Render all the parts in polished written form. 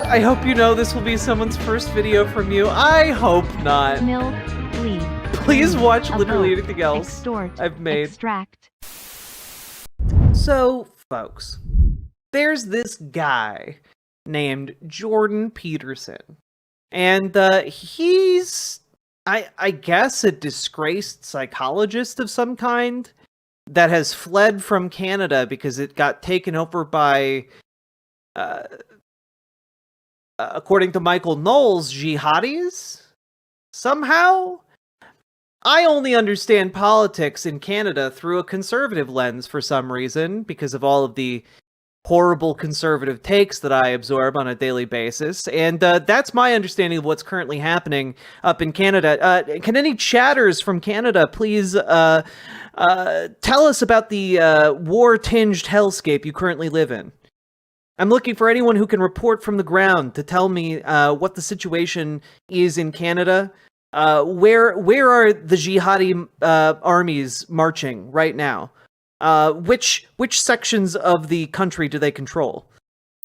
I hope you know this will be someone's first video from you. I hope not. Mill, bleed. Please watch literally Evoke, anything else extort, I've made. Extract. So, folks, there's this guy named Jordan Peterson. And he's, I guess, a disgraced psychologist of some kind that has fled from Canada because it got taken over by, according to Michael Knowles, jihadis? Somehow? I only understand politics in Canada through a conservative lens for some reason, because of all of the horrible conservative takes that I absorb on a daily basis, and that's my understanding of what's currently happening up in Canada. Can any chatters from Canada please tell us about the war-tinged hellscape you currently live in? I'm looking for anyone who can report from the ground to tell me what the situation is in Canada. Where are the jihadi armies marching right now? Which sections of the country do they control?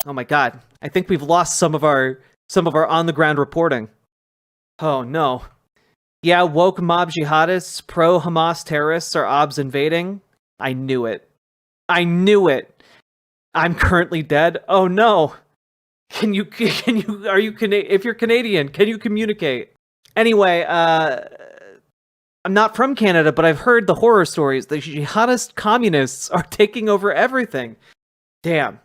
Oh my god, I think we've lost some of our on the ground reporting. Oh no. Yeah, woke mob jihadists, pro-Hamas terrorists are obs invading. I knew it. I'm currently dead. Oh no. If you're Canadian, can you communicate? Anyway, I'm not from Canada, but I've heard the horror stories. The jihadist communists are taking over everything. Damn.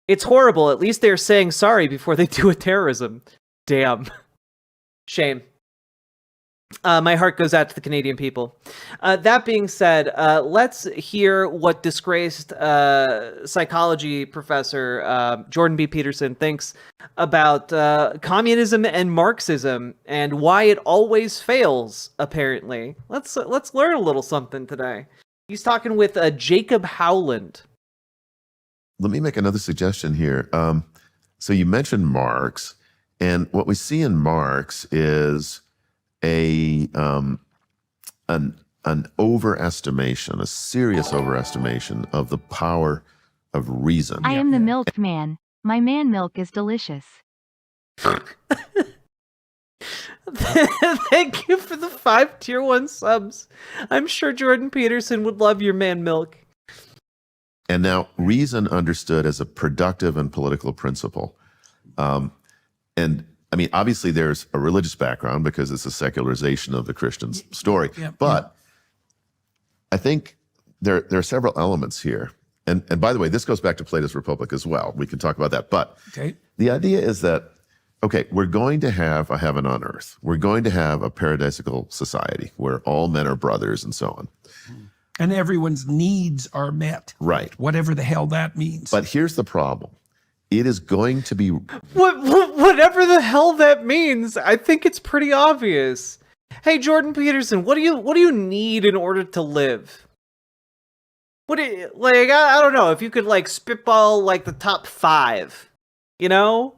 It's horrible. At least they're saying sorry before they do a terrorism. Damn. Shame. My heart goes out to the Canadian people. That being said, let's hear what disgraced psychology professor Jordan B. Peterson thinks about communism and Marxism and why it always fails, apparently. Let's learn a little something today. He's talking with Jacob Howland. Let me make another suggestion here. So you mentioned Marx, and what we see in Marx is an overestimation, a serious overestimation of the power of reason. I am the milkman. My man milk is delicious. Thank you for the 5 tier 1 subs. I'm sure Jordan Peterson would love your man milk. And now reason understood as a productive and political principle. And I mean, obviously there's a religious background because it's a secularization of the Christian story. But I think there are several elements here. And by the way, this goes back to Plato's Republic as well. We can talk about that. But the idea is that, okay, we're going to have a heaven on earth. We're going to have a paradisical society where all men are brothers and so on. And everyone's needs are met. Right. Whatever the hell that means. But here's the problem. It is going to be... Whatever the hell that means, I think it's pretty obvious. Hey, Jordan Peterson, what do you need in order to live? What do you, like, I don't know, if you could, like, spitball, like, the top 5, you know?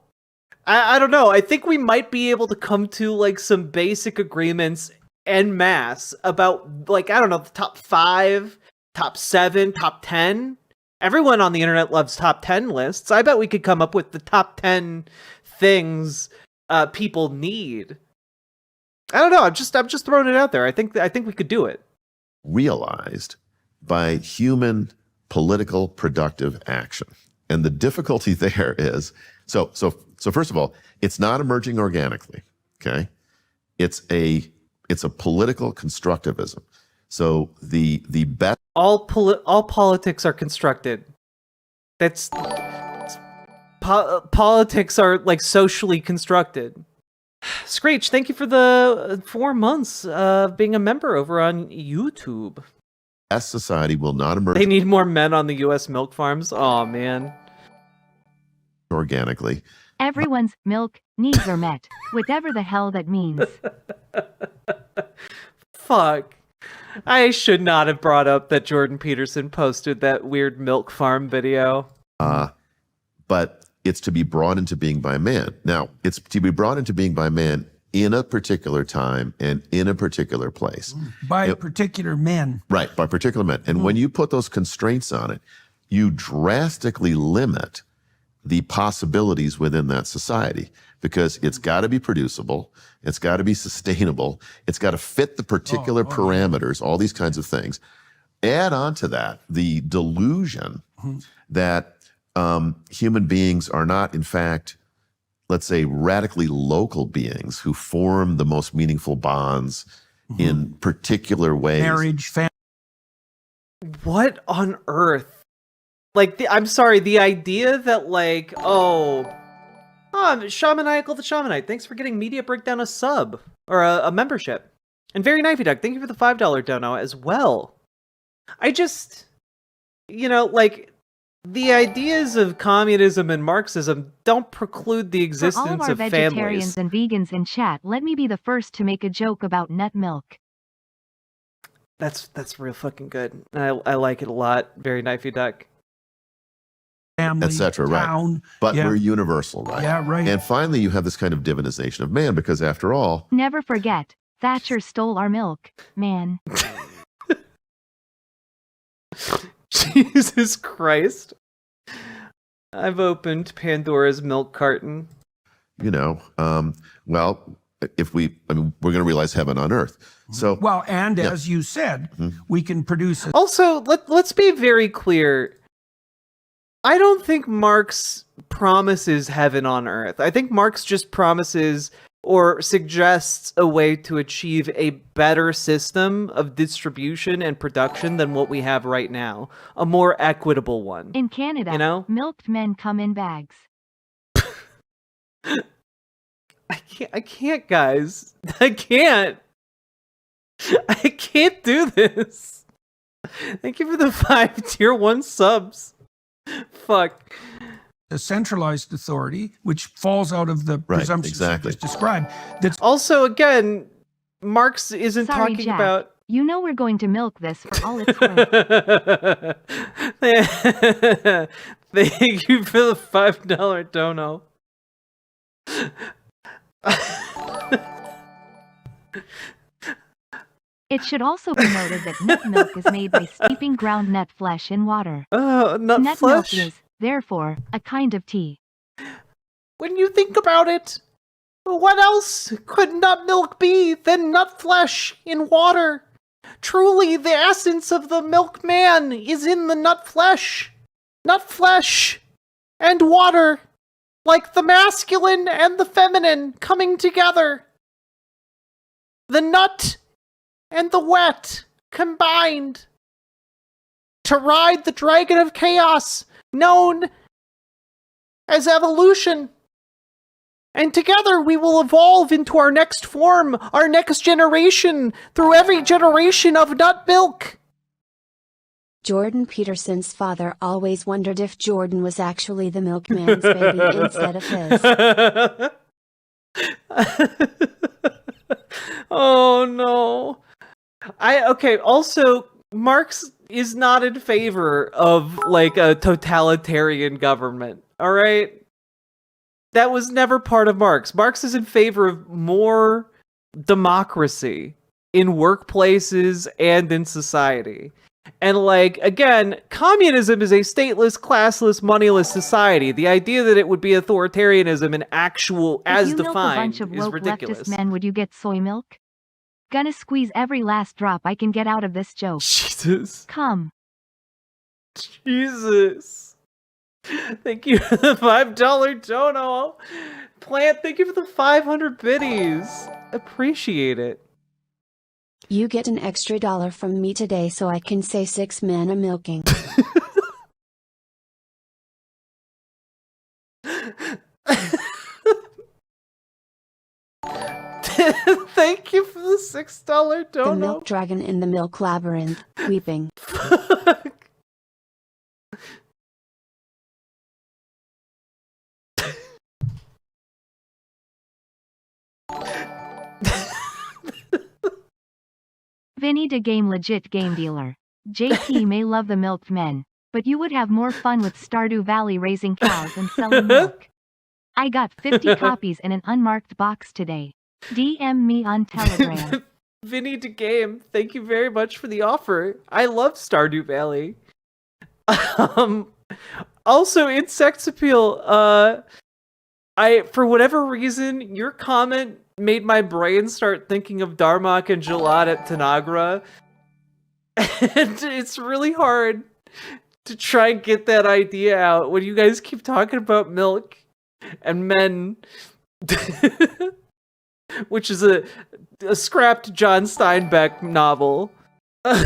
I don't know, I think we might be able to come to, like, some basic agreements en masse about, like, I don't know, the top 5, top 7, top 10. Everyone on the internet loves top 10 lists. I bet we could come up with the top 10 things people need. I don't know. I'm just throwing it out there. I think we could do it. Realized by human political productive action. And the difficulty there is, so first of all, it's not emerging organically, okay? It's a political constructivism. So the best... All politics are constructed. Politics are, like, socially constructed. Screech, thank you for the 4 months of being a member over on YouTube. Best society will not emerge... They need more men on the U.S. milk farms? Aw, man. ...organically. Everyone's milk needs are met. Whatever the hell that means. Fuck. I should not have brought up that Jordan Peterson posted that weird milk farm video. But it's to be brought into being by man. Now, it's to be brought into being by man in a particular time and in a particular place. By particular men. Right, by particular men. And when you put those constraints on it, you drastically limit the possibilities within that society, because it's got to be producible, it's got to be sustainable, it's got to fit the particular parameters, all these kinds of things. Add on to that the delusion that human beings are not, in fact, let's say, radically local beings who form the most meaningful bonds in particular ways. Marriage, family. What on earth? Like, I'm sorry, the idea that, like, Shamaniacal the Shamanite, thanks for getting Media Breakdown a sub, or a membership. And Very Knifey Duck, thank you for the $5 dono as well. I just, like, the ideas of communism and Marxism don't preclude the For all of existence our of vegetarians families. and vegans in chat, let me be the first to make a joke about nut milk. That's real fucking good. I like it a lot. Very Knifey Duck. Family, etc. Right, town. but Yeah. we're universal, right? Yeah, right. And finally, you have this kind of divinization of man, because after all, Never forget, Thatcher stole our milk, man. Jesus Christ. I've opened Pandora's milk carton. well, we're going to realize heaven on earth. So, Well, and as you said, we can produce a Also, let's be very clear. I don't think Marx promises heaven on earth. I think Marx just promises or suggests a way to achieve a better system of distribution and production than what we have right now. A more equitable one. In Canada, milked men come in bags. I can't, guys. I can't do this. Thank you for the 5 tier 1 subs. Fuck. a centralized authority, which falls out of the Right, presumptions exactly. you just described. That's Also, again, Marx isn't Sorry, talking Jack. about. You know we're going to milk this for all it's worth. Thank you for the $5 dono. It should also be noted that nut milk is made by steeping ground nut flesh in water. Nut Nut flesh. milk is, therefore, a kind of tea. When you think about it, what else could nut milk be than nut flesh in water? Truly, the essence of the milkman is in the nut flesh. Nut flesh and water, like the masculine and the feminine coming together. The nut and the wet combined to ride the dragon of chaos known as evolution. And together we will evolve into our next form, our next generation, through every generation of nut milk. Jordan Peterson's father always wondered if Jordan was actually the milkman's baby instead of his. Oh no. Also, Marx is not in favor of, like, a totalitarian government, alright? That was never part of Marx. Marx is in favor of more democracy in workplaces and in society. And, like, again, communism is a stateless, classless, moneyless society. The idea that it would be authoritarianism in actual, as if you defined, milk a bunch of is woke ridiculous. leftist men, would you get soy milk? Gonna squeeze every last drop I can get out of this joke. Jesus. Come. Jesus. Thank you for the $5 dono. Plant, thank you for the 500 biddies. Appreciate it. You get an extra $1 from me today so I can say 6 men a milking. Thank you for the $6 dono. The milk dragon in the milk labyrinth, weeping. Fuck. Vinny the game legit game dealer. JT may love the milked men, but you would have more fun with Stardew Valley raising cows and selling milk. I got 50 copies in an unmarked box today. DM me on Telegram. Vinny the game, thank you very much for the offer. I love Stardew Valley. Also, in sex appeal, for whatever reason, your comment made my brain start thinking of Darmok and Jalad at Tanagra. And it's really hard to try and get that idea out when you guys keep talking about milk and men. Which is a scrapped John Steinbeck novel.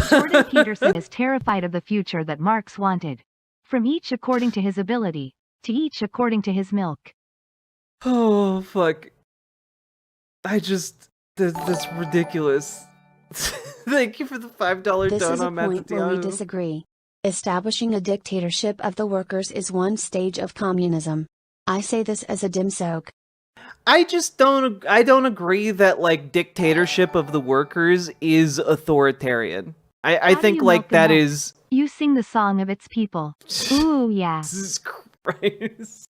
Jordan Peterson is terrified of the future that Marx wanted. From each according to his ability, to each according to his milk. Oh, fuck. That's ridiculous. Thank you for the $5 This is a dono, point where we Matatiano. disagree. Establishing a dictatorship of the workers is one stage of communism. I say this as a dim soak. I don't agree that, like, dictatorship of the workers is authoritarian. I How do think, you like, milk a that milk? is... You sing the song of its people. Ooh, yeah. Jesus Christ.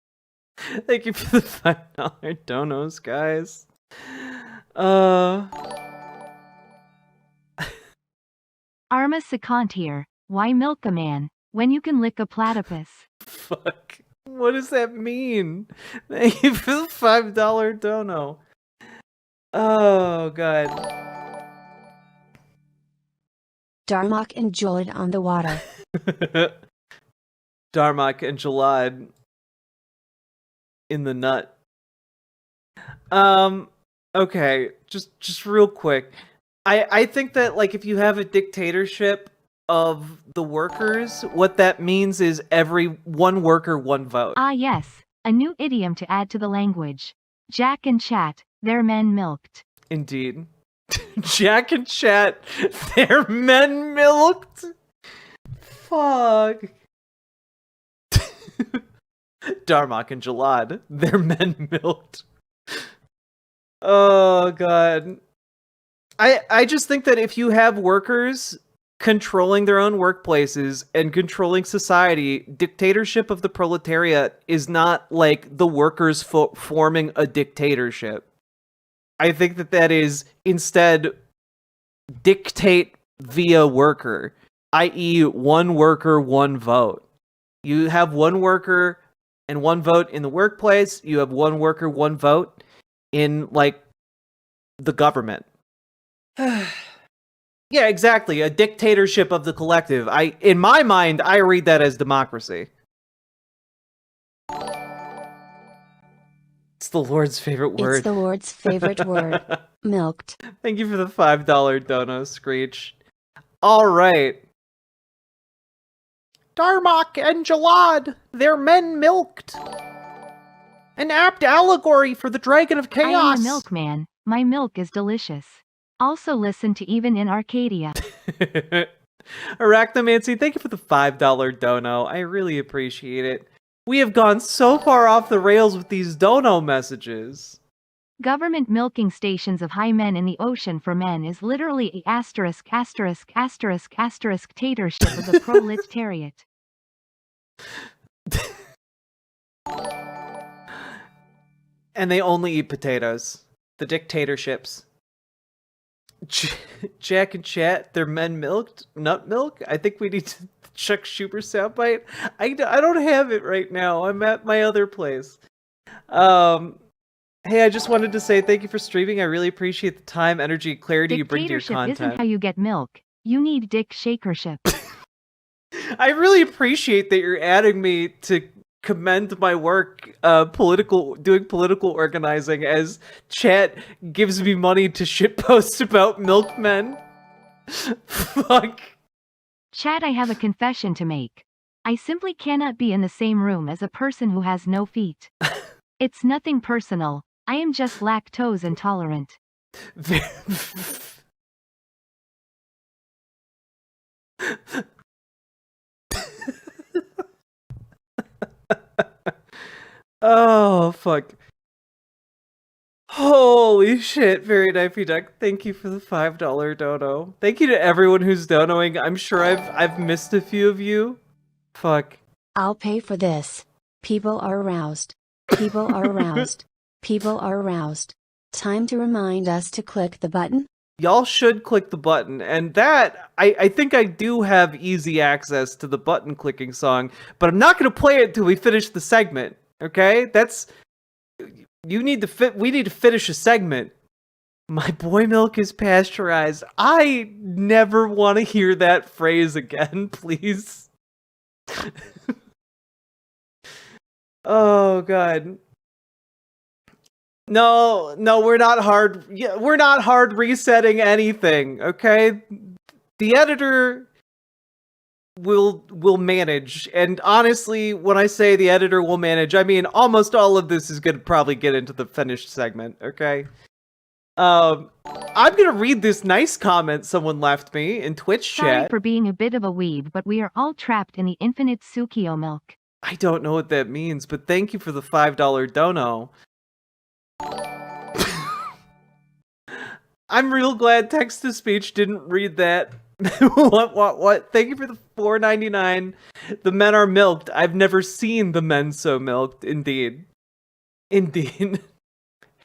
Thank you for the $5 donos, guys. Arma secant here. Why milk a man, when you can lick a platypus? Fuck. What does that mean? Thank you for the $5 dono. Oh, God. Darmok and Jalad on the water. Darmok and Jalad in the nut. Okay, just real quick. I think that, like, if you have a dictatorship of the workers, what that means is every one worker, one vote. Ah yes, a new idiom to add to the language. Jack and Chat, their men milked. Indeed. Jack and Chat, their men milked? Fuck. Darmok and Jalad, their men milked. Oh, God. I just think that if you have workers controlling their own workplaces and controlling society, dictatorship of the proletariat is not like the workers forming a dictatorship. I think that is instead dictate via worker, i.e. one worker, one vote. You have one worker and one vote in the workplace. You have one worker, one vote in, like, the government. Yeah, exactly. A dictatorship of the collective. In my mind, I read that as democracy. It's the Lord's favorite word. It's the Lord's favorite word. Milked. Thank you for the $5 dono, Screech. All right. Darmok and Jalad, their men milked. An apt allegory for the Dragon of Chaos. I am a milkman. My milk is delicious. Also listen to Even in Arcadia. Arachnomancy, thank you for the $5 dono. I really appreciate it. We have gone so far off the rails with these dono messages. Government milking stations of high men in the ocean for men is literally a asterisk tatorship of the proletariat. And they only eat potatoes. The dictatorships. Jack and Chat, their men milked? Nut milk? I think we need to check Schuber soundbite. I don't have it right now. I'm at my other place. Hey, I just wanted to say thank you for streaming. I really appreciate the time, energy, clarity you bring to your Dictatorship content. isn't how you get milk. You need dick shakership. I really appreciate that you're adding me to commend my work doing political organizing as chat gives me money to shitpost about milkmen. Fuck. Chat, I have a confession to make. I simply cannot be in the same room as a person who has no feet. It's nothing personal. I am just lactose intolerant. Oh, fuck. Holy shit, Very Knifey Duck. Thank you for the $5 dono. Thank you to everyone who's donoing. I'm sure I've missed a few of you. Fuck. I'll pay for this. People are aroused. People are aroused. People are aroused. Time to remind us to click the button. y'all should click the button. And that, I think I do have easy access to the button clicking song, but I'm not going to play it until we finish the segment. Okay? We need to finish a segment. My boy milk is pasteurized. I never want to hear that phrase again, please. Oh god. No, we're not hard. Yeah, we're not hard resetting anything, okay? The editor will manage. And honestly, when I say the editor will manage, I mean almost all of this is going to probably get into the finished segment, okay? I'm going to read this nice comment someone left me in Twitch chat. Sorry for being a bit of a weeb, but we are all trapped in the infinite Tsukio milk. I don't know what that means, but thank you for the $5 dono. I'm real glad text-to-speech didn't read that. What? Thank you for the $4.99. The men are milked. I've never seen the men so milked. Indeed.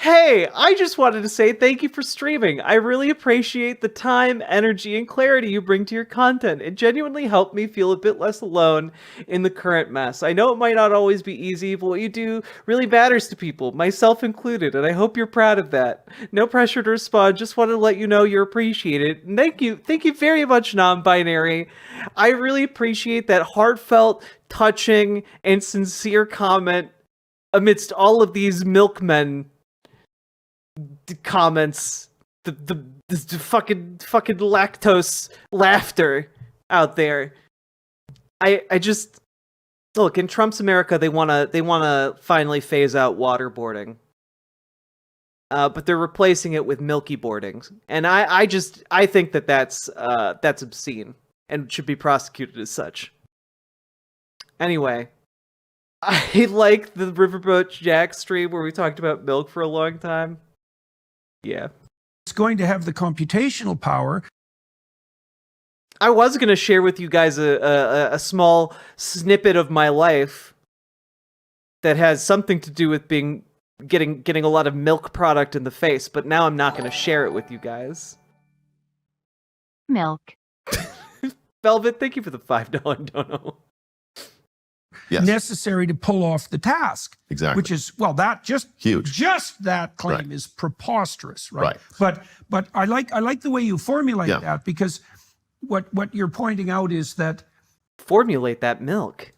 Hey, I just wanted to say thank you for streaming. I really appreciate the time, energy, and clarity you bring to your content. It genuinely helped me feel a bit less alone in the current mess. I know it might not always be easy, but what you do really matters to people, myself included, and I hope you're proud of that. No pressure to respond, just wanted to let you know you're appreciated. And thank you very much, non-binary. I really appreciate that heartfelt, touching, and sincere comment amidst all of these milkmen comments, the fucking lactose laughter out there. I just look, in Trump's America, they wanna finally phase out waterboarding, but they're replacing it with milky boarding, and I think that's obscene and should be prosecuted as such. Anyway, I like the Riverboat Jack stream where we talked about milk for a long time. Yeah. It's going to have the computational power. I was going to share with you guys a small snippet of my life that has something to do with getting a lot of milk product in the face, but now I'm not going to share it with you guys. Milk. Velvet, thank you for the $5 dono. Yes. Necessary to pull off the task. Exactly. Which is, well, that just huge. Just that claim Right. is preposterous, right? Right. But I like the way you formulate that, because what you're pointing out is that Formulate that milk.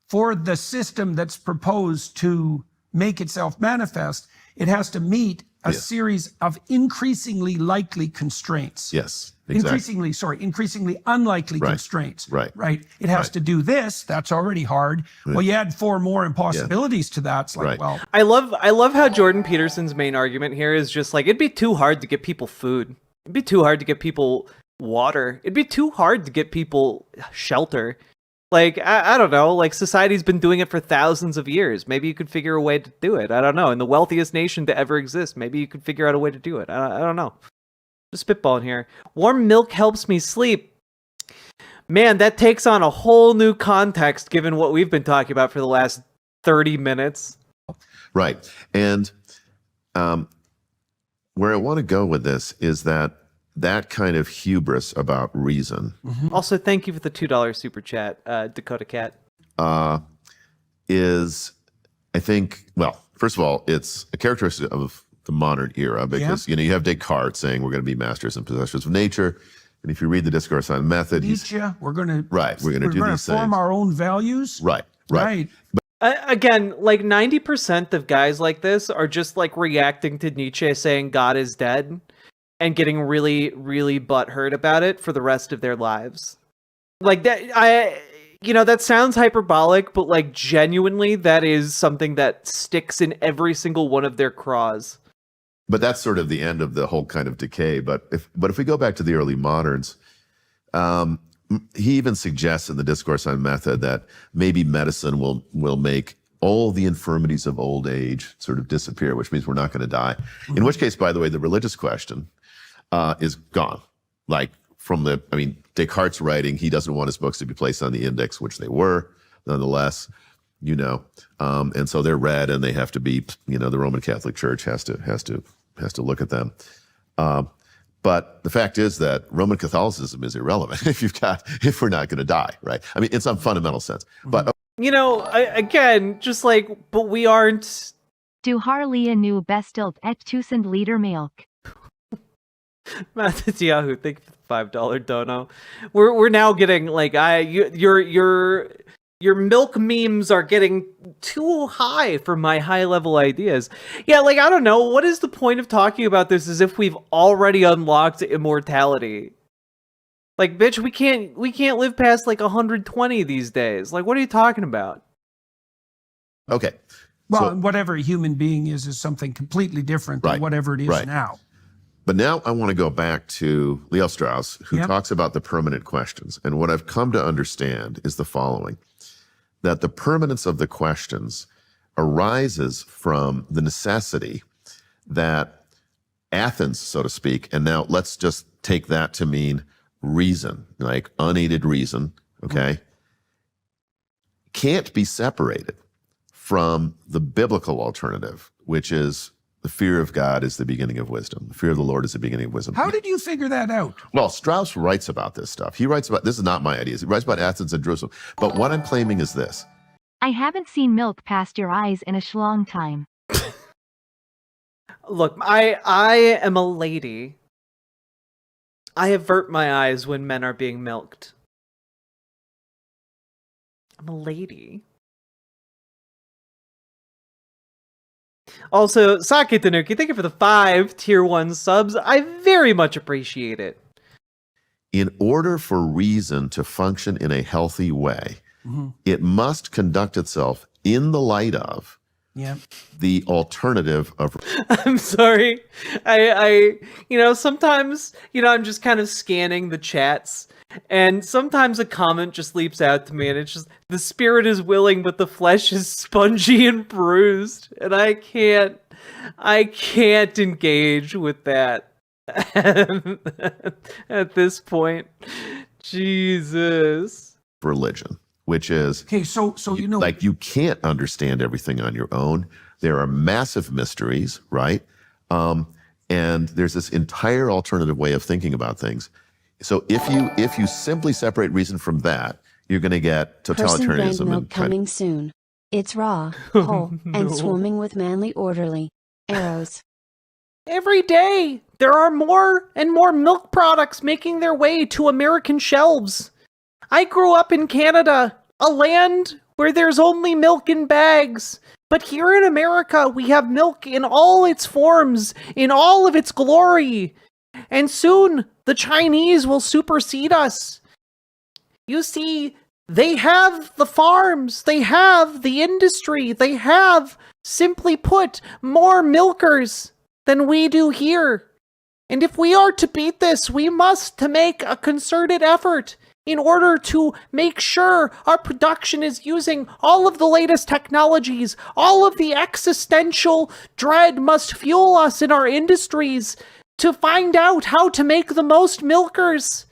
for the system that's proposed to make itself manifest, it has to meet a series of increasingly likely constraints. Yes, exactly. Increasingly unlikely constraints. Right. It has to do this. That's already hard. Well, you add 4 more impossibilities to that. It's like, well, I love how Jordan Peterson's main argument here is just like, it'd be too hard to get people food. It'd be too hard to get people water. It'd be too hard to get people shelter. Like, I don't know, like society's been doing it for thousands of years. Maybe you could figure a way to do it. I don't know. In the wealthiest nation to ever exist, maybe you could figure out a way to do it. I don't know. Just spitballing here. Warm milk helps me sleep. Man, that takes on a whole new context given what we've been talking about for the last 30 minutes. Right. And where I want to go with this is that kind of hubris about reason. Also, thank you for the $2 super chat, Dakota Cat. Is, I think, well, first of all, it's a characteristic of the modern era because, you have Descartes saying we're going to be masters and possessors of nature. And if you read the Discourse on Method, Nietzsche, we're going to do these form things. our own values. Right. Again, like 90% of guys like this are just like reacting to Nietzsche saying God is dead and getting really, really butthurt about it for the rest of their lives. Like that, that sounds hyperbolic, but like genuinely, that is something that sticks in every single one of their craws. But that's sort of the end of the whole kind of decay. But if we go back to the early moderns, he even suggests in the Discourse on Method that maybe medicine will make all the infirmities of old age sort of disappear, which means we're not going to die. In which case, by the way, the religious question is gone. Like Descartes' writing, he doesn't want his books to be placed on the index, which they were, nonetheless, and so they're read and they have to be, the Roman Catholic Church has to look at them. But the fact is that Roman Catholicism is irrelevant if we're not going to die, right? I mean, in some fundamental sense. But You know, again, just like, but we aren't. Du har lige nu bestilt 1000 liter milk. Yahoo, thank you for the $5 dono. We're now getting like your milk memes are getting too high for my high level ideas. Yeah, like I don't know, what is the point of talking about this as if we've already unlocked immortality? Like, bitch, we can't live past like 120 these days. Like, what are you talking about? okay. Well, So- whatever a human being is something completely different than Right, whatever it is right. now. But now I want to go back to Leo Strauss, who Yep. talks about the permanent questions. And what I've come to understand is the following, that the permanence of the questions arises from the necessity that Athens, so to speak, and now let's just take that to mean reason, like unaided reason, okay, can't be separated from the biblical alternative, which is the fear of God is the beginning of wisdom. The fear of the Lord is the beginning of wisdom. How did you figure that out? Well, Strauss writes about this stuff. He writes about, this is not my ideas. He writes about Athens and Jerusalem. But what I'm claiming is this. I haven't seen milk past your eyes in a long time. Look, I am a lady. I avert my eyes when men are being milked. I'm a lady. Also, Sake Tanuki, thank you for the 5 tier 1 subs. I very much appreciate it. In order for reason to function in a healthy way, it must conduct itself in the light of Yeah. the alternative of I'm sorry. I sometimes, I'm just kind of scanning the chats, and sometimes a comment just leaps out to me, and it's just, the spirit is willing, but the flesh is spongy and bruised, and I can't engage with that at this point. Jesus. religion, which is Okay, so like you can't understand everything on your own. There are massive mysteries, right? And there's this entire alternative way of thinking about things. So if you simply separate reason from that, you're going to get Person brand totalitarianism milk and kind coming soon. It's raw, whole, No. and swarming with manly orderly arrows. Every day, there are more and more milk products making their way to American shelves. I grew up in Canada, a land where there's only milk in bags. But here in America, we have milk in all its forms, in all of its glory. And soon, the Chinese will supersede us. You see, they have the farms, they have the industry, they have, simply put, more milkers than we do here. And if we are to beat this, we must make a concerted effort in order to make sure our production is using all of the latest technologies. All of the existential dread must fuel us in our industries to find out how to make the most milkers.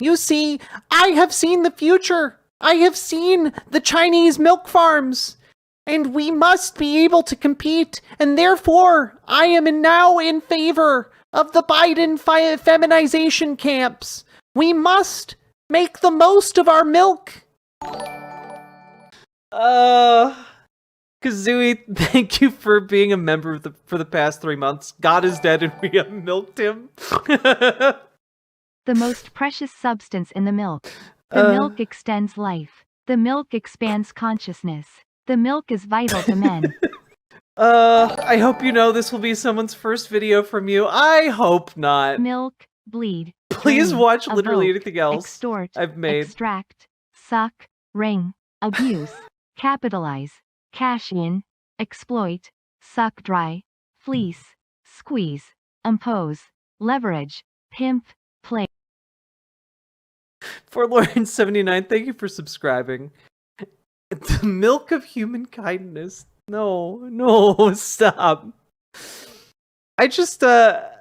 You see, I have seen the future. I have seen the Chinese milk farms. And we must be able to compete. And therefore, I am now in favor of the Biden feminization camps. We must make the most of our milk. Kazooie, thank you for being a member for the past 3 months. God is dead and we have milked him. The most precious substance in the milk. The milk extends life. The milk expands consciousness. The milk is vital to men. I hope you know this will be someone's first video from you. I hope not. Milk, bleed. Please drain, watch literally evoke, anything else extort, I've made. extract, suck, wring, abuse, capitalize, cash in, exploit, suck dry, fleece, squeeze, impose, leverage, pimp, play. Forlorn 79, thank you for subscribing. The milk of human kindness. No, stop. I just, they're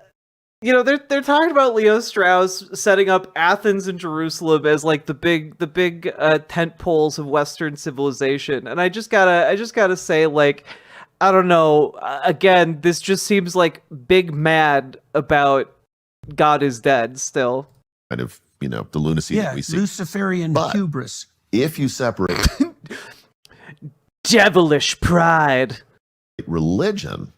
talking about Leo Strauss setting up Athens and Jerusalem as like the big tent poles of Western civilization, and I just gotta say, like, I don't know. Again, this just seems like big mad about God is dead still. kind of, the lunacy that we see. Luciferian But hubris. if you separate Devilish pride. religion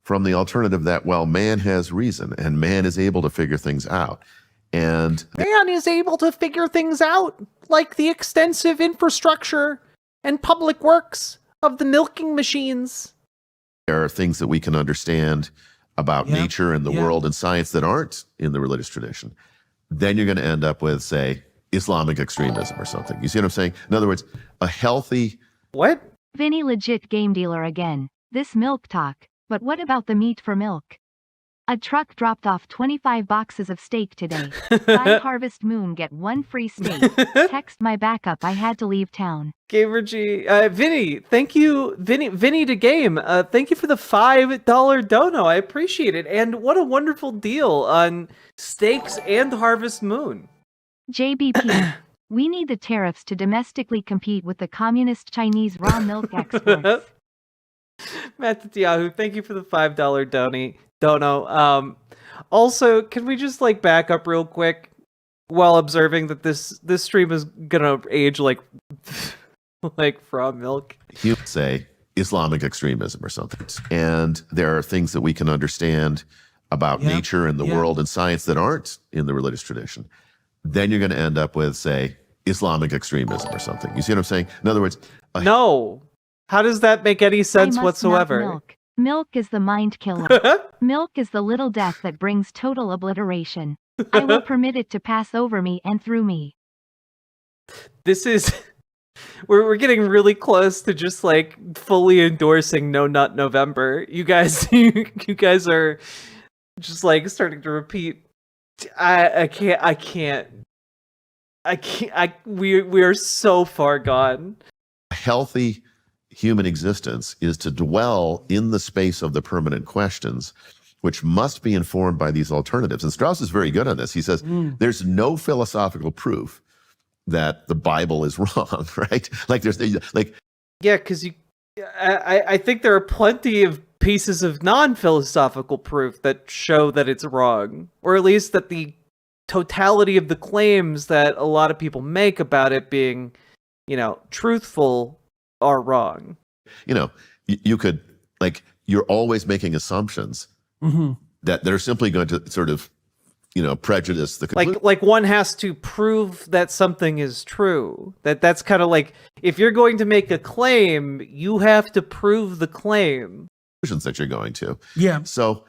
from the alternative that, well, man has reason and man is able to figure things out. And Man is able to figure things out, like the extensive infrastructure and public works of the milking machines. there are things that we can understand about Yeah. nature and the Yeah. world and science that aren't in the religious tradition. Then you're going to end up with, say, Islamic extremism or something. You see what I'm saying? In other words, a healthy What? Vinny legit game dealer again. This milk talk. But what about the meat for milk? A truck dropped off 25 boxes of steak today. Buy Harvest Moon, get one free steak. Text my backup, I had to leave town. Gamer G, Vinny, thank you, Vinny to game. Thank you for the $5 dono. I appreciate it. And what a wonderful deal on steaks and Harvest Moon. JBP. We need the tariffs to domestically compete with the communist Chinese raw milk exports. Matt Yahoo, thank you for the $5 dono. Also, can we just back up real quick while observing that this stream is gonna age like raw milk? You say Islamic extremism or something. And there are things that we can understand about Yeah. nature and the Yeah. world and science that aren't in the religious tradition. Then you're going to end up with, say, Islamic extremism or something. You see what I'm saying? In other words, No. How does that make any I sense must not whatsoever? Milk. Milk is the mind killer. Milk is the little death that brings total obliteration. I will permit it to pass over me and through me. This is we're getting really close to just fully endorsing No Nut November. You guys you guys are just starting to repeat. We are so far gone. a healthy human existence is to dwell in the space of the permanent questions, which must be informed by these alternatives. And Strauss is very good on this. He says, there's no philosophical proof that the Bible is wrong, right? Yeah, because I think there are plenty of pieces of non-philosophical proof that show that it's wrong, or at least that the totality of the claims that a lot of people make about it being, truthful are wrong. you could, you're always making assumptions that they're simply going to sort of, prejudice the conclusion. Like one has to prove that something is true. That's kind of if you're going to make a claim, you have to prove the claim. that you're going to. Yeah. So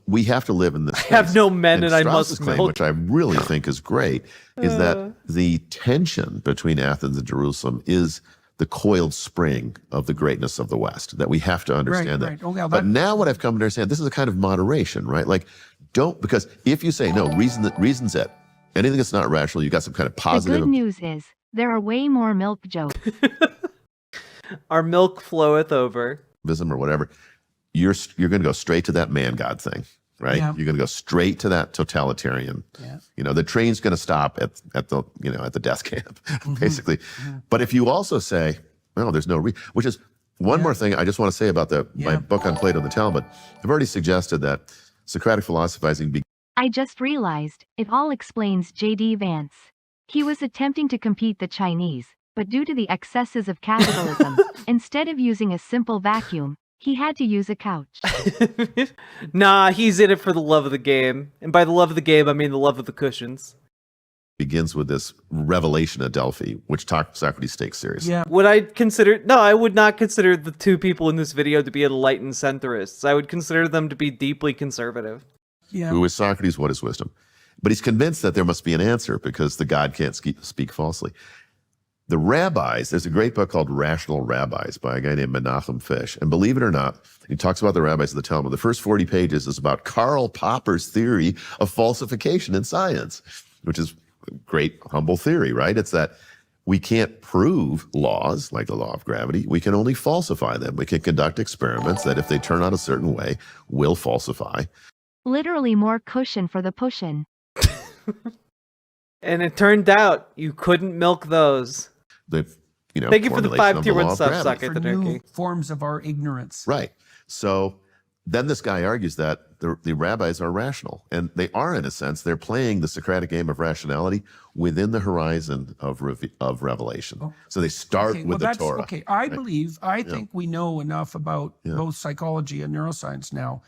we have to live in this space. I have no men and I Strauss's must claim, milk. which I really think is great, is that the tension between Athens and Jerusalem is the coiled spring of the greatness of the West, that we have to understand Right. that. Oh, yeah, but that- now what I've come to understand, this is a kind of moderation, right? Because if you say, no, reason's it, anything that's not rational, you got some kind of The positive. good news is, there are way more milk jokes. Our milk floweth over. Or whatever, you're going to go straight to that man God thing, right? Yeah. You're going to go straight to that totalitarian. Yeah. The train's going to stop at the death camp, basically. But if you also say, well, there's no which is one more thing I just want to say about my book on Plato and the Talmud. I've already suggested that Socratic philosophizing I just realized, it all explains J.D. Vance. He was attempting to compete the Chinese, but due to the excesses of capitalism, instead of using a simple vacuum, he had to use a couch. Nah, he's in it for the love of the game. And by the love of the game, I mean the love of the cushions. begins with this revelation at Delphi, which Socrates takes seriously. Yeah. I would not consider the two people in this video to be enlightened centrists. I would consider them to be deeply conservative. Yeah. Who is Socrates? What is wisdom? But he's convinced that there must be an answer because the God can't speak falsely. The rabbis, there's a great book called Rational Rabbis by a guy named Menachem Fish. And believe it or not, he talks about the rabbis of the Talmud. The first 40 pages is about Karl Popper's theory of falsification in science, which is a great, humble theory, right? It's that we can't prove laws like the law of gravity. We can only falsify them. We can conduct experiments that if they turn out a certain way, will falsify. Literally more cushion for the pushin'. And it turned out you couldn't milk those. The, Thank you for the formulation 5 of tier law 1 of sub gravity. socket, For the new Nuki. forms of our ignorance. Right. So then this guy argues that the rabbis are rational, and they are in a sense. They're playing the Socratic game of rationality within the horizon of revelation. Oh. So they start with the Torah. Okay, I think we know enough about both psychology and neuroscience now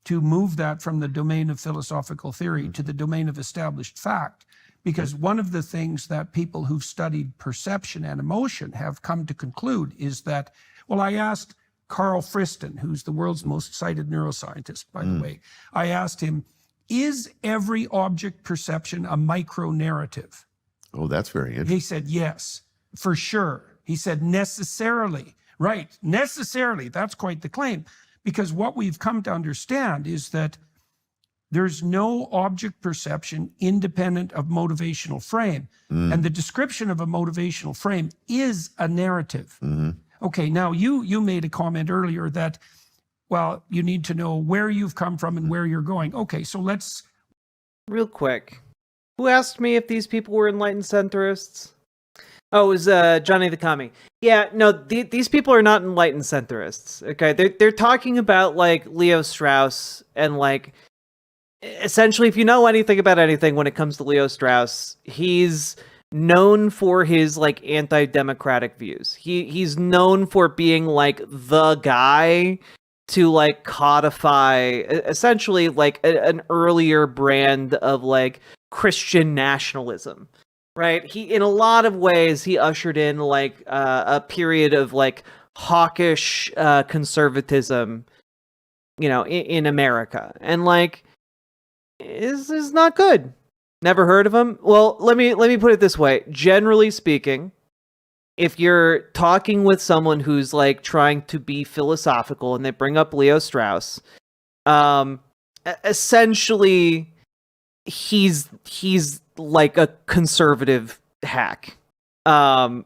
to move that from the domain of philosophical theory to the domain of established fact. Because one of the things that people who've studied perception and emotion have come to conclude is that, well, I asked Carl Friston, who's the world's most cited neuroscientist, by the way, I asked him, is every object perception a micro-narrative? Oh, that's very interesting. He said, yes, for sure. He said, necessarily. Right, necessarily. That's quite the claim. Because what we've come to understand is that there's no object perception independent of motivational frame. And the description of a motivational frame is a narrative. Okay, now you made a comment earlier that, well, you need to know where you've come from and where you're going. Okay, so let's... Real quick. Who asked me if these people were enlightened centrists? Oh, it was Johnny the Commie. Yeah, no, these people are not enlightened centrists. Okay, they're talking about like Leo Strauss and like essentially, if you know anything about anything when it comes to Leo Strauss, he's known for his like anti-democratic views. He's known for being like the guy to like codify essentially like an earlier brand of like Christian nationalism. Right? He, in a lot of ways, he ushered in like a period of like hawkish conservatism, you know, in America, and like is not good. Never heard of him. Well, let me put it this way. Generally speaking, if you're talking with someone who's like trying to be philosophical and they bring up Leo Strauss, essentially he's like a conservative hack. Just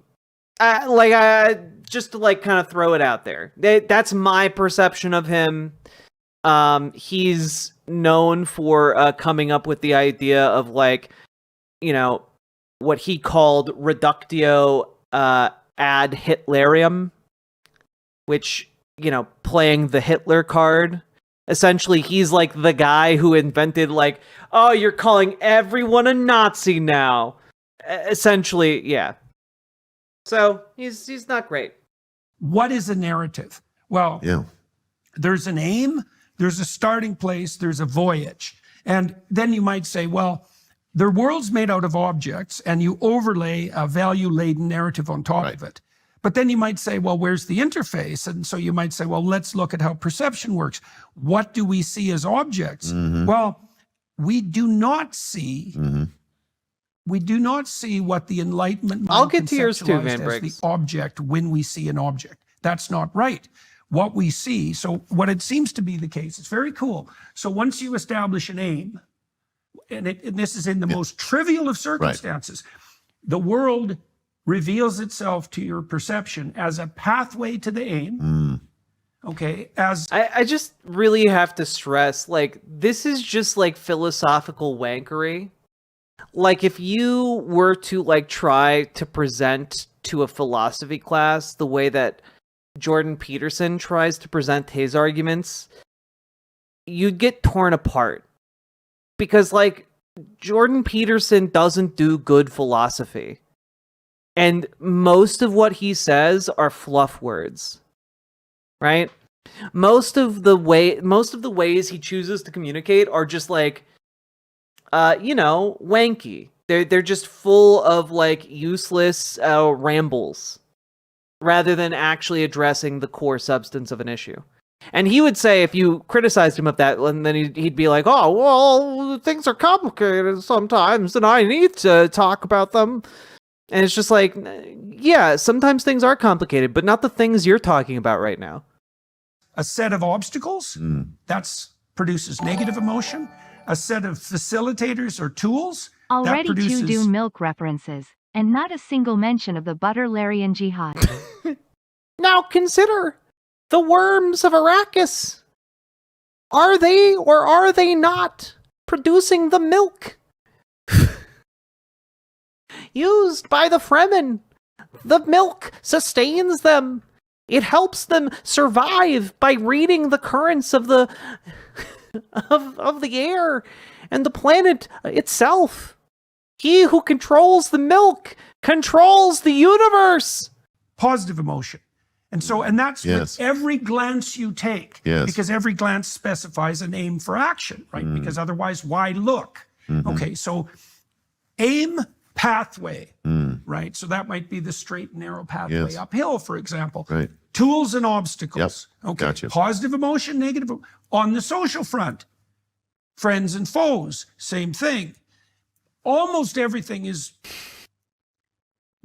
to like kind of throw it out there. That's my perception of him. He's known for coming up with the idea of like, you know, what he called reductio ad Hitlerium, which, you know, playing the Hitler card. Essentially, he's like the guy who invented like, oh, you're calling everyone a Nazi now. Essentially, yeah. So he's not great. What is a narrative? Well, there's an aim, there's a starting place, there's a voyage. And then you might say, well, the world's made out of objects, and you overlay a value-laden narrative on top of it. But then you might say, well, where's the interface? And so you might say, well, let's look at how perception works. What do we see as objects? Well, we do not see what the Enlightenment mind I'll get to yours too, conceptualized Van as Briggs. the object when we see an object. That's not right. What we see, so what it seems to be the case, it's very cool. So once you establish an aim, and this is in the most trivial of circumstances, the world reveals itself to your perception as a pathway to the aim. Okay, as I just really have to stress, like, this is just like philosophical wankery. Like, if you were to like try to present to a philosophy class the way that Jordan Peterson tries to present his arguments, you'd get torn apart. Because like Jordan Peterson doesn't do good philosophy. And most of what he says are fluff words, right? Most of the ways he chooses to communicate are just like, you know, wanky. They're just full of like useless rambles, rather than actually addressing the core substance of an issue. And he would say, if you criticized him of that, and then he'd be like, oh, well, things are complicated sometimes, and I need to talk about them. And it's just like, yeah, sometimes things are complicated, but not the things you're talking about right now. a set of obstacles, that produces negative emotion. A set of facilitators or tools, Already that produces... 2 Dune milk references, and not a single mention of the Butterlarian Jihad. Now consider the worms of Arrakis. Are they or are they not producing the milk used by the Fremen? The milk sustains them. It helps them survive by reading the currents of the of the air and the planet itself. He who controls the milk controls the universe. Positive emotion. And so, and that's with every glance you take, because every glance specifies an aim for action, right? Because otherwise, why look? Okay, so aim, pathway, right? So that might be the straight and narrow pathway uphill, for example. Right. Tools and obstacles. Okay, Gotcha. Positive emotion, negative. On the social front, friends and foes, same thing. Almost everything is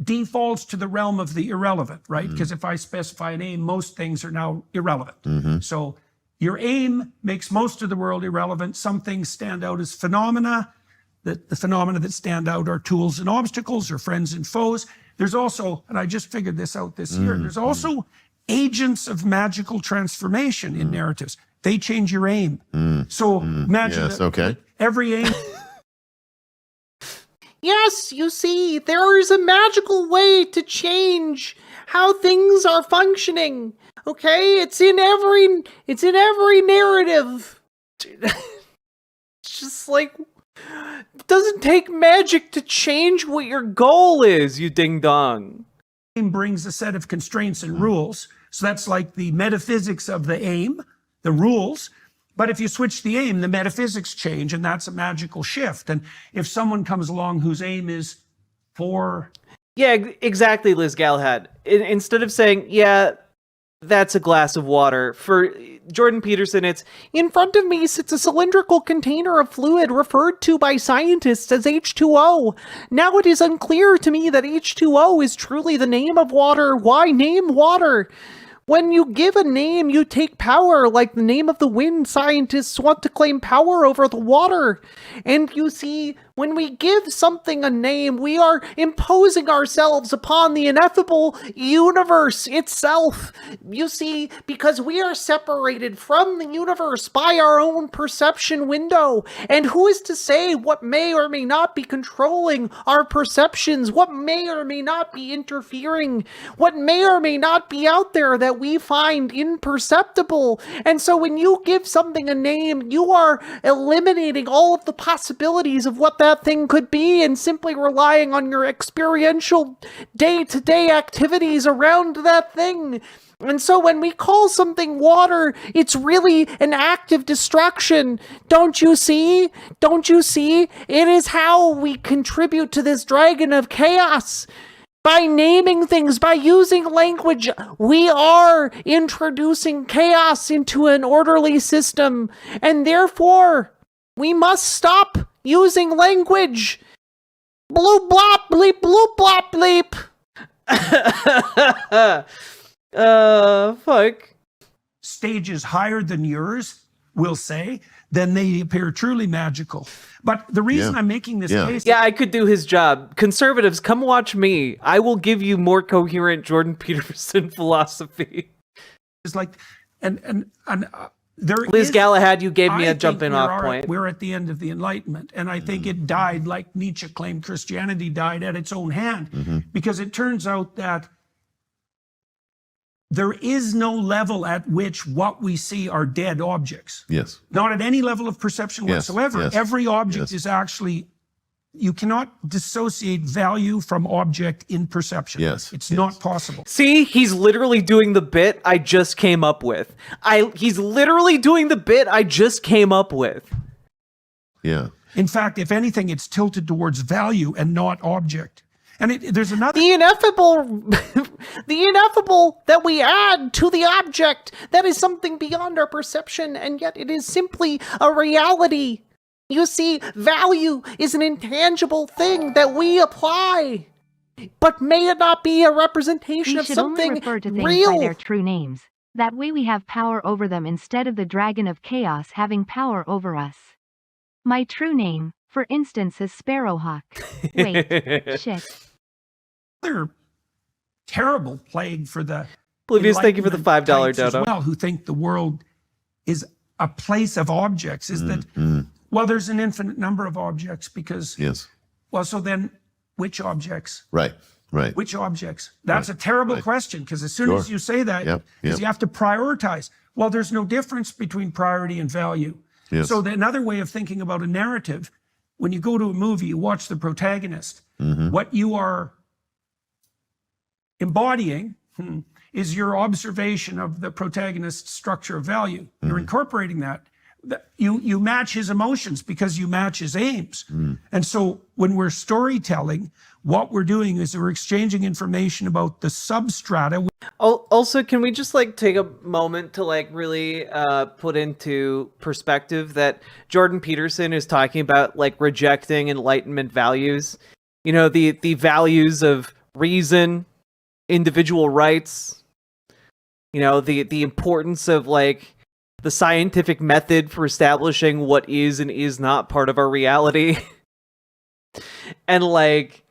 defaults to the realm of the irrelevant, right? Because if I specify an aim, most things are now irrelevant. So your aim makes most of the world irrelevant. Some things stand out as phenomena. The phenomena that stand out are tools and obstacles, or friends and foes. There's also, and I just figured this out this year, there's also agents of magical transformation in narratives. They change your aim. So imagine that every aim... Yes, you see, there is a magical way to change how things are functioning. Okay, it's in every narrative. It's just like, it doesn't take magic to change what your goal is, you ding dong. Aim brings a set of constraints and rules. So that's like the metaphysics of the aim, the rules. But if you switch the aim, the metaphysics change, and that's a magical shift. And if someone comes along whose aim is for... Yeah, exactly, Liz Galahad. Instead of saying, yeah, that's a glass of water, for Jordan Peterson, it's, in front of me sits a cylindrical container of fluid referred to by scientists as H2O. Now it is unclear to me that H2O is truly the name of water. Why name water? When you give a name, you take power, like the name of the wind. Scientists want to claim power over the water. And you see, when we give something a name, we are imposing ourselves upon the ineffable universe itself. You see, because we are separated from the universe by our own perception window. And who is to say what may or may not be controlling our perceptions, what may or may not be interfering, what may or may not be out there that we find imperceptible. And so when you give something a name, you are eliminating all of the possibilities of what that thing could be and simply relying on your experiential day-to-day activities around that thing. And so when we call something water, it's really an act of destruction. Don't you see? Don't you see? It is how we contribute to this dragon of chaos. By naming things, by using language, we are introducing chaos into an orderly system, and therefore, we must stop using language. Bloop blop bleep bloop blop bleep. Fuck. Stages higher than yours, we'll say, then they appear truly magical. But the reason I'm making this case... Yeah, I could do his job. Conservatives, come watch me. I will give you more coherent Jordan Peterson philosophy. It's like, and there Liz Galahad, you gave me a jumping off point. We're at the end of the Enlightenment, and I think it died like Nietzsche claimed Christianity died at its own hand, because it turns out that there is no level at which what we see are dead objects. Yes. Not at any level of perception whatsoever. Yes. Every object is actually, you cannot dissociate value from object in perception. Yes. It's not possible. See, he's literally doing the bit I just came up with. He's literally doing the bit I just came up with. Yeah. In fact, if anything, it's tilted towards value and not object. And there's another... The ineffable that we add to the object, that is something beyond our perception, and yet it is simply a reality. You see, value is an intangible thing that we apply. But may it not be a representation of something real? We should only refer to things real? by their true names. That way we have power over them instead of the dragon of chaos having power over us. My true name, for instance, is Sparrowhawk. Wait, shit. Another terrible plague for the Oblivious, thank you for the $5 types as dono. well, who think the world is a place of objects, is that, well, there's an infinite number of objects because, well, so then which objects? Right. Right. Which objects? That's a terrible question, because as soon as you say that, because you have to prioritize. Well, there's no difference between priority and value. Yes. So another way of thinking about a narrative, when you go to a movie, you watch the protagonist, what you are embodying is your observation of the protagonist's structure of value. You're incorporating that. You match his emotions because you match his aims. And so when we're storytelling, what we're doing is we're exchanging information about the substrata. Also, can we just like take a moment to like really put into perspective that Jordan Peterson is talking about like rejecting Enlightenment values, you know, the values of reason, individual rights, you know, the importance of like the scientific method for establishing what is and is not part of our reality. And like,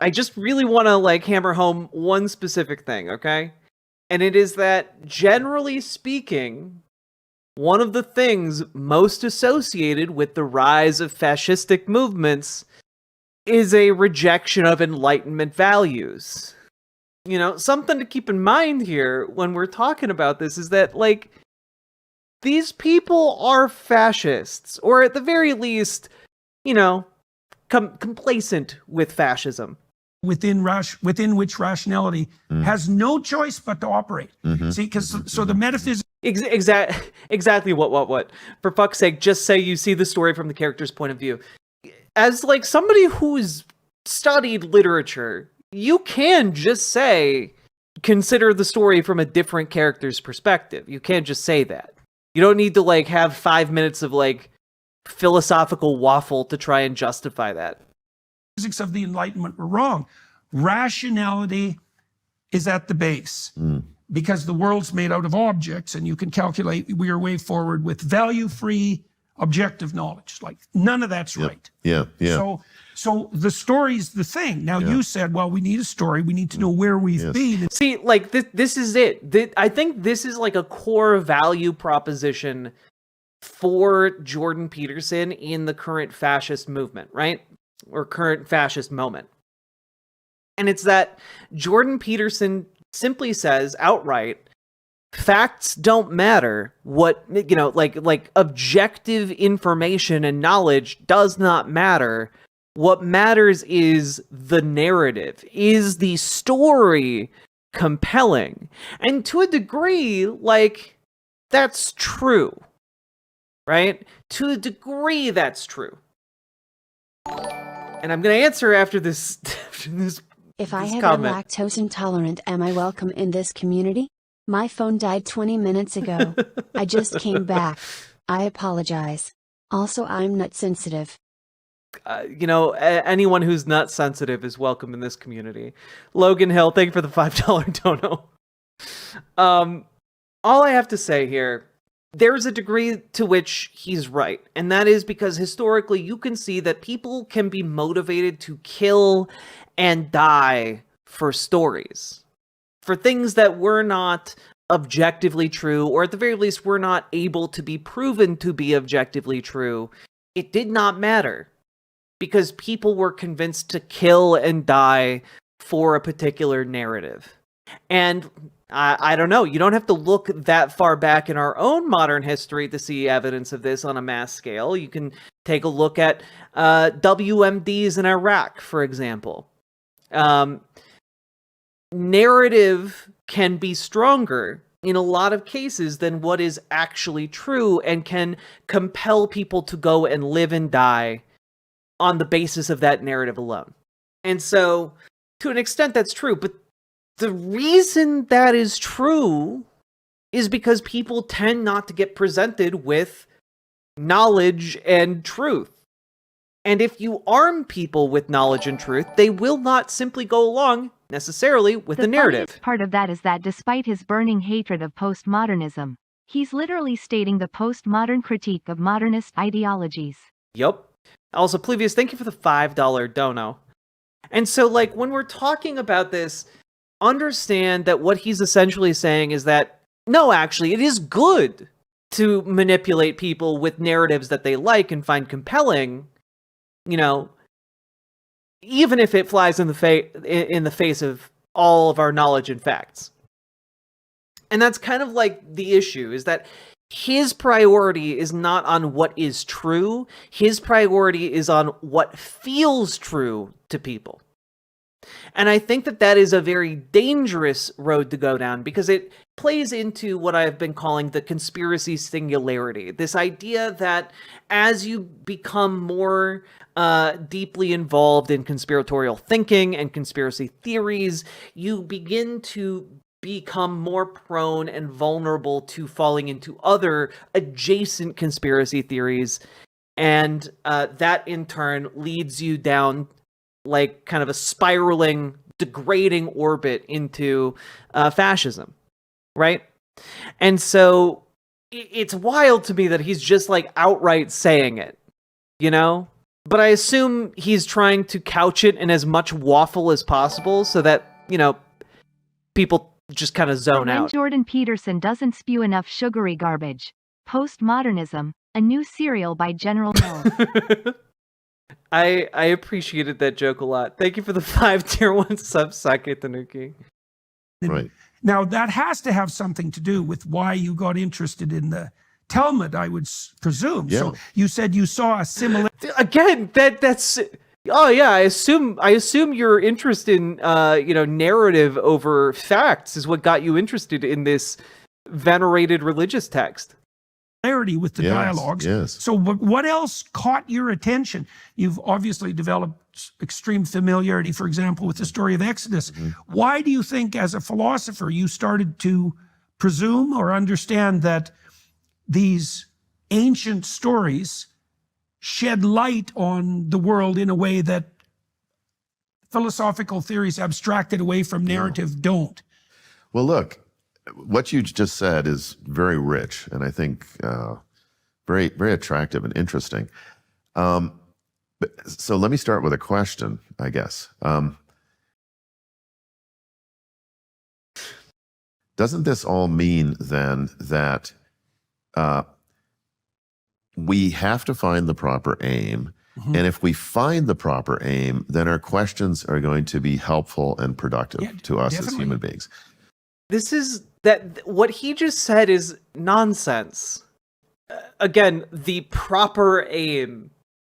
I just really want to like hammer home one specific thing, okay? And it is that, generally speaking, one of the things most associated with the rise of fascistic movements is a rejection of Enlightenment values. You know, something to keep in mind here when we're talking about this is that, like, these people are fascists, or at the very least, you know, complacent with fascism. Within which rationality has no choice but to operate. See, because so the metaphysics. Exactly what. For fuck's sake, just say you see the story from the character's point of view. As like somebody who's studied literature, you can just say, consider the story from a different character's perspective. You can't just say that. You don't need to like have 5 minutes of like philosophical waffle to try and justify that. Physics of the Enlightenment were wrong. Rationality is at the base because the world's made out of objects, and you can calculate your way forward with value-free objective knowledge. Like none of that's right. Yeah. So the story's the thing. Now you said, well, we need a story. We need to know where we've been. See, like this is it. I think this is like a core value proposition for Jordan Peterson in the current fascist movement, right? Or current fascist moment. And it's that Jordan Peterson simply says outright, facts don't matter. What, you know, like objective information and knowledge does not matter. What matters is the narrative. Is the story compelling? And to a degree, like, that's true. Right? To a degree, that's true. And I'm going to answer after this. If I this have comment. been lactose intolerant, am I welcome in this community? My phone died 20 minutes ago. I just came back. I apologize. Also, I'm nut sensitive. You know, anyone who's nut sensitive is welcome in this community. Logan Hill, thank you for the $5 dono. All I have to say here, there's a degree to which he's right, and that is because historically you can see that people can be motivated to kill and die for stories, for things that were not objectively true, or at the very least were not able to be proven to be objectively true. It did not matter, because people were convinced to kill and die for a particular narrative. And I don't know, you don't have to look that far back in our own modern history to see evidence of this on a mass scale. You can take a look at WMDs in Iraq, for example. Narrative can be stronger in a lot of cases than what is actually true, and can compel people to go and live and die on the basis of that narrative alone. And so, to an extent, that's true, but the reason that is true is because people tend not to get presented with knowledge and truth. And if you arm people with knowledge and truth, they will not simply go along necessarily with the narrative. The part of that is that despite his burning hatred of postmodernism, he's literally stating the postmodern critique of modernist ideologies. Yep. Also, Plevius, thank you for the $5 dono. And so, like, when we're talking about this, understand that what he's essentially saying is that, no, actually, it is good to manipulate people with narratives that they like and find compelling, you know, even if it flies in the face of all of our knowledge and facts. And that's kind of like the issue, is that his priority is not on what is true. His priority is on what feels true to people. And I think that that is a very dangerous road to go down, because it plays into what I've been calling the conspiracy singularity. This idea that as you become more deeply involved in conspiratorial thinking and conspiracy theories, you begin to become more prone and vulnerable to falling into other adjacent conspiracy theories. And that in turn leads you down like kind of a spiraling, degrading orbit into fascism, right? And so it's wild to me that he's just like outright saying it, you know? But I assume he's trying to couch it in as much waffle as possible so that, you know, people just kind of zone When out. Jordan Peterson doesn't spew enough sugary garbage. Postmodernism, a new serial by General Mills. I appreciated that joke a lot. Thank you for the 5 tier 1 sub, Sake Tanuki. Right. Now, that has to have something to do with why you got interested in the Talmud, I would presume. Yeah. So you said you saw a similar. Again, that's oh yeah, I assume your interest in narrative over facts is what got you interested in this venerated religious text. With the dialogues. Yes. So what else caught your attention? You've obviously developed extreme familiarity, for example, with the story of Exodus. Mm-hmm. Why do you think, as a philosopher, you started to presume or understand that these ancient stories shed light on the world in a way that philosophical theories abstracted away from narrative don't? Well, look, what you just said is very rich, and I think very, very attractive and interesting. So let me start with a question, I guess. Doesn't this all mean then that we have to find the proper aim? Mm-hmm. And if we find the proper aim, then our questions are going to be helpful and productive to us as human beings. What he just said is nonsense. Again, the proper aim.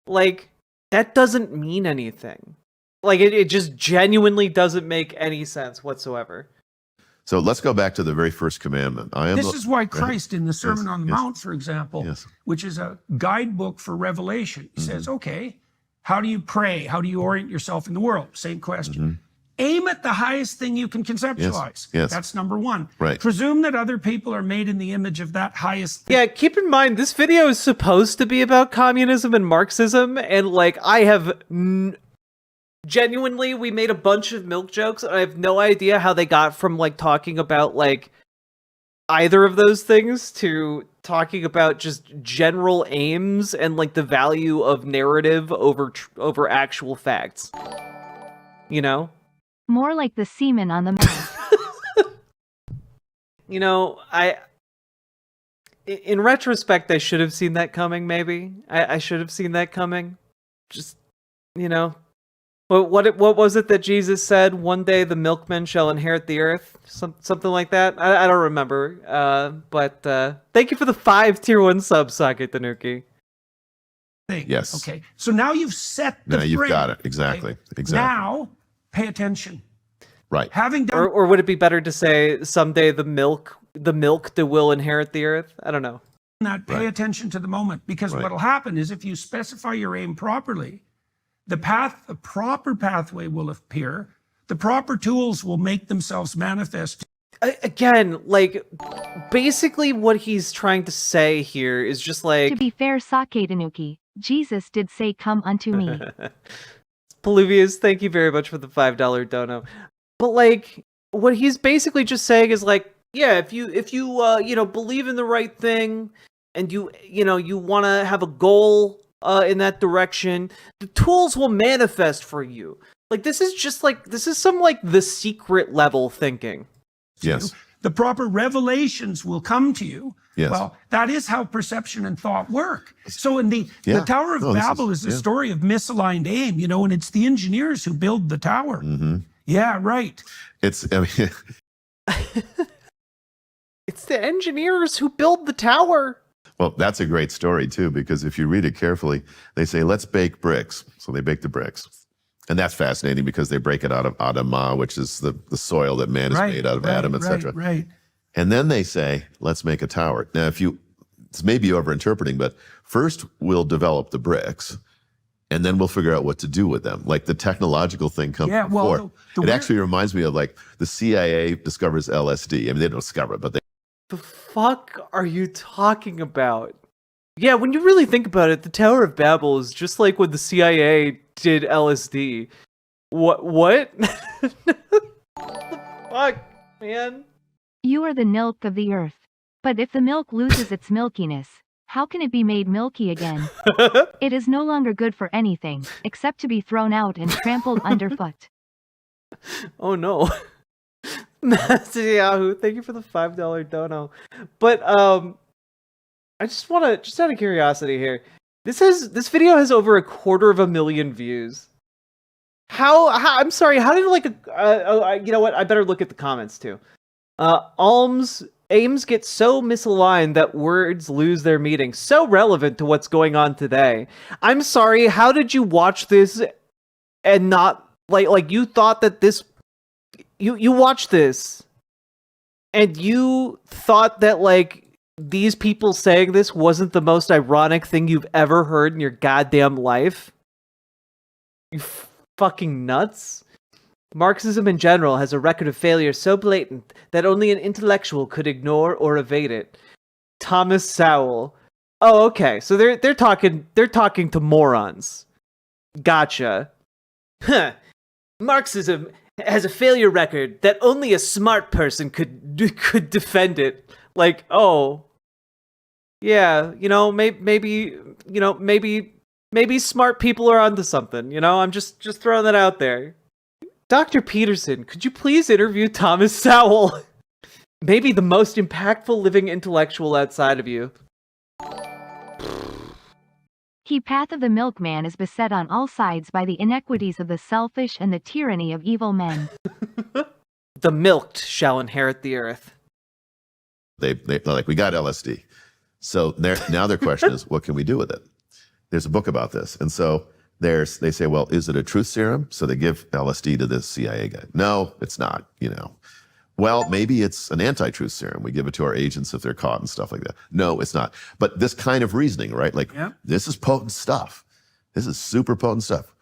Like, that doesn't mean anything. Like, it just genuinely doesn't make any sense whatsoever. So let's go back to the very first commandment. This is why Christ in the Sermon on the yes. Mount, for example, Yes. which is a guidebook for revelation, he says, okay, how do you pray? How do you orient yourself in the world? Same question. Aim at the highest thing you can conceptualize. Yes. That's number one. Right. Presume that other people are made in the image of that highest thing. Yeah, keep in mind, this video is supposed to be about communism and Marxism, and like, I have genuinely, we made a bunch of milk jokes, and I have no idea how they got from like talking about like either of those things to talking about just general aims and like the value of narrative over actual facts. You know? More like the semen on the mouth. You know, in retrospect, I should have seen that coming, maybe. I should have seen that coming. Just, you know. What was it that Jesus said? One day the milkmen shall inherit the earth? Something like that? I don't remember. But thank you for the 5 tier 1 subs, Sake Tanuki. Yes. Okay. So now you've set the frame. You've got it. Exactly. Okay? Exactly. Now, pay attention. Right. Having done Or would it be better to say someday the milk that will inherit the earth? I don't know. that, pay attention to the moment, because what'll happen is if you specify your aim properly, the proper pathway will appear. The proper tools will make themselves manifest. Again, like, basically what he's trying to say here is just like... To be fair, Sake Tanuki, Jesus did say, "Come unto me." Polybius, thank you very much for the $5 dono. But like, what he's basically just saying is like, yeah, if you believe in the right thing, and you want to have a goal in that direction, the tools will manifest for you. Like, this is some like The Secret level thinking. Yes. The proper revelations will come to you, Yes. Well, that is how perception and thought work. So in the Yeah. Tower of No, this Babel is a story of misaligned aim, you know, and it's the engineers who build the tower. Mm-hmm. Yeah, right. It's, I mean, It's the engineers who build the tower. well, that's a great story too, because if you read it carefully, they say, let's bake bricks. So they bake the bricks. And that's fascinating because they break it out of Adamah, which is the soil that man is made out of, Adam, etc. Right. And then they say, let's make a tower. Now, it's maybe overinterpreting, but first we'll develop the bricks and then we'll figure out what to do with them. Like the technological thing comes before. Well, it actually reminds me of like the CIA discovers LSD. I mean, they don't discover it, but they. The fuck are you talking about? Yeah, when you really think about it, the Tower of Babel is just like when the CIA did LSD. What? The fuck, man? You are the milk of the earth. But if the milk loses its milkiness, how can it be made milky again? It is no longer good for anything, except to be thrown out and trampled underfoot. Oh no. Master Yahoo, thank you for the $5 dono. But I just out of curiosity here. This video has over 250,000 views. How I'm sorry, how did like you know what? I better look at the comments too. Aims get so misaligned that words lose their meaning. So relevant to what's going on today. I'm sorry, how did you watch this and not like you thought that this you watched this and you thought that like these people saying this wasn't the most ironic thing you've ever heard in your goddamn life? You fucking nuts. Marxism in general has a record of failure so blatant that only an intellectual could ignore or evade it. Thomas Sowell. Oh, okay. So they're talking to morons. Gotcha. Huh. Marxism has a failure record that only a smart person could defend it. Like, oh, yeah, you know, maybe smart people are onto something. You know, I'm just throwing that out there. Dr. Peterson, could you please interview Thomas Sowell? Maybe the most impactful living intellectual outside of you. He path of the milkman is beset on all sides by the inequities of the selfish and the tyranny of evil men. The milked shall inherit the earth. They're like, we got LSD. So now their question is, what can we do with it? There's a book about this. And so they say, well, is it a truth serum? So they give LSD to this CIA guy. No, it's not, you know. Well, maybe it's an anti-truth serum. We give it to our agents if they're caught and stuff like that. No, it's not. But this kind of reasoning, right? Like, This is potent stuff. This is super potent stuff.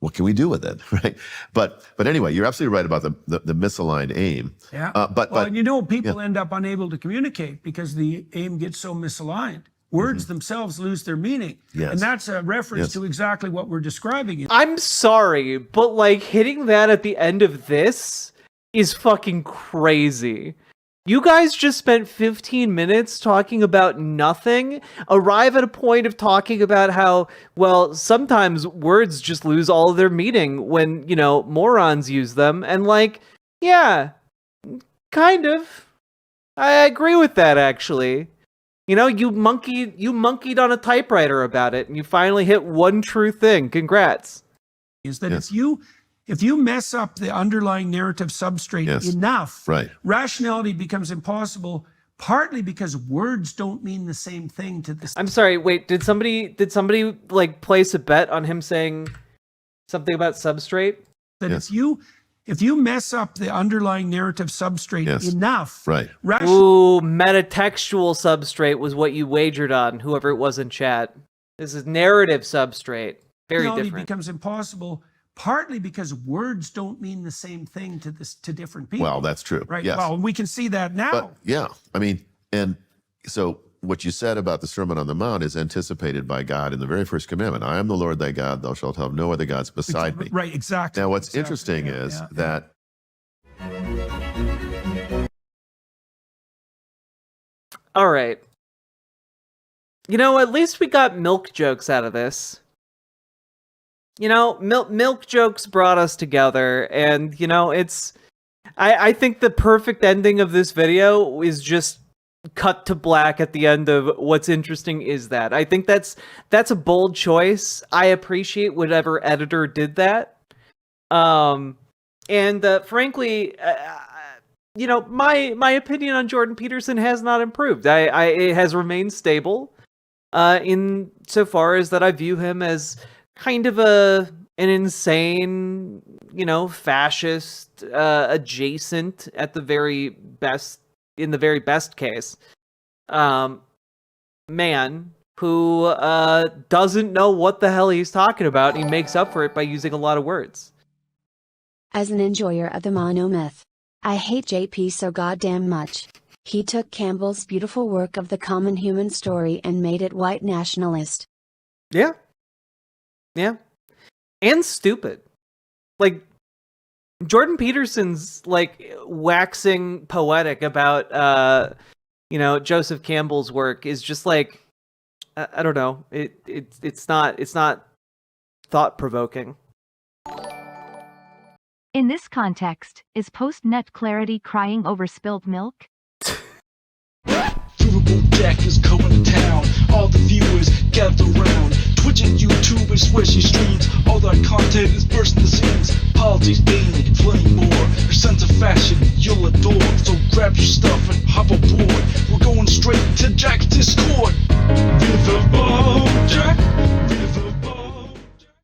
What can we do with it, right? But anyway, you're absolutely right about the misaligned aim. Yeah. But you know, people end up unable to communicate because the aim gets so misaligned. Words themselves lose their meaning. Yes. And that's a reference to exactly what we're describing. I'm sorry, but like hitting that at the end of this is fucking crazy. You guys just spent 15 minutes talking about nothing, arrive at a point of talking about how, well, sometimes words just lose all of their meaning when, you know, morons use them. And like, yeah, kind of. I agree with that, actually. You know, you monkeyed on a typewriter about it, and you finally hit one true thing. Congrats. Is that if you mess up the underlying narrative substrate enough, rationality becomes impossible, partly because words don't mean the same thing to this. I'm sorry, wait, did somebody like place a bet on him saying something about substrate? That if you mess up the underlying narrative substrate enough, ooh, metatextual substrate was what you wagered on, whoever it was in chat. This is narrative substrate. Very different. Rationality becomes impossible, partly because words don't mean the same thing to different people. Well, that's true. Right. Yes. Well, we can see that now. But, yeah. I mean, and so what you said about the Sermon on the Mount is anticipated by God in the very first commandment. I am the Lord thy God, thou shalt have no other gods beside me. Right, exactly. Now, what's interesting is that all right. You know, at least we got milk jokes out of this. You know, milk jokes brought us together, and you know, I think the perfect ending of this video is just cut to black at the end of what's interesting is that. I think that's a bold choice. I appreciate whatever editor did that. Frankly, you know, my opinion on Jordan Peterson has not improved. It has remained stable, in so far as that I view him as kind of an insane, you know, fascist, adjacent at the very best, in the very best case, man who doesn't know what the hell he's talking about. He makes up for it by using a lot of words. As an enjoyer of the monomyth, I hate JP so goddamn much. He took Campbell's beautiful work of the common human story and made it white nationalist. Yeah. Yeah. And stupid. Like, Jordan Peterson's, like, waxing poetic about, you know, Joseph Campbell's work is just like, I don't know. It's not thought-provoking. In this context, is post-net clarity crying over spilled milk? Riverboat Jack is going to town. All the viewers gather round. Twitch and YouTube and swishy streams. All that content is bursting the seams. Politics, gaming, and plenty more. Your sense of fashion you'll adore. So grab your stuff and hop aboard. We're going straight to Jack's Discord. Riverboat Jack.